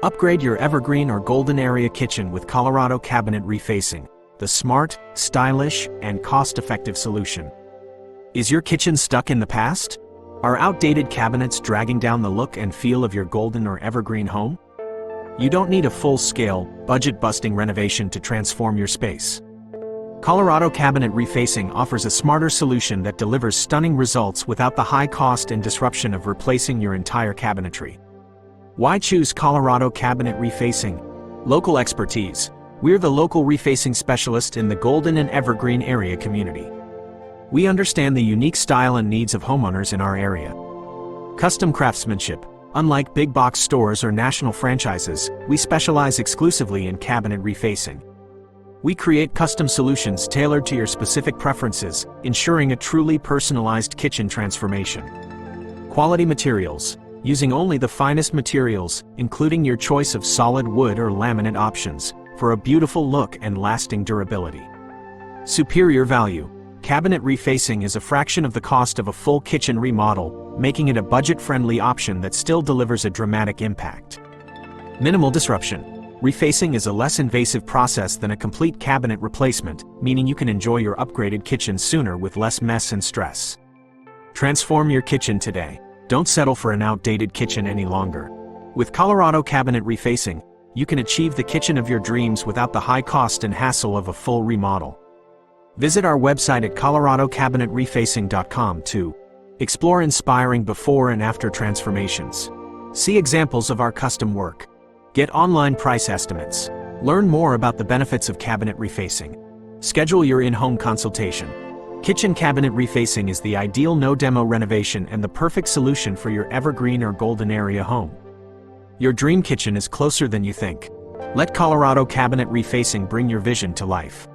Upgrade your evergreen or golden area kitchen with Colorado Cabinet Refacing, the smart, stylish, and cost-effective solution. Is your kitchen stuck in the past? Are outdated cabinets dragging down the look and feel of your golden or evergreen home? You don't need a full-scale, budget-busting renovation to transform your space. Colorado Cabinet Refacing offers a smarter solution that delivers stunning results without the high cost and disruption of replacing your entire cabinetry. Why choose Colorado Cabinet Refacing? Local expertise. We're the local refacing specialist in the Golden and Evergreen area community. We understand the unique style and needs of homeowners in our area. Custom craftsmanship. Unlike big box stores or national franchises, we specialize exclusively in cabinet refacing. We create custom solutions tailored to your specific preferences, ensuring a truly personalized kitchen transformation. Quality materials. Using only the finest materials, including your choice of solid wood or laminate options, for a beautiful look and lasting durability. Superior value. Cabinet refacing is a fraction of the cost of a full kitchen remodel, making it a budget-friendly option that still delivers a dramatic impact. Minimal disruption. Refacing is a less invasive process than a complete cabinet replacement, meaning you can enjoy your upgraded kitchen sooner with less mess and stress. Transform your kitchen today. Don't settle for an outdated kitchen any longer. With Colorado Cabinet Refacing, you can achieve the kitchen of your dreams without the high cost and hassle of a full remodel. Visit our website at coloradocabinetRefacing.com to explore inspiring before and after transformations. See examples of our custom work. Get online price estimates. Learn more about the benefits of cabinet refacing. Schedule your in-home consultation. Kitchen cabinet refacing is the ideal no-demo renovation and the perfect solution for your evergreen or golden area home. Your dream kitchen is closer than you think. Let Colorado Cabinet Refacing bring your vision to life.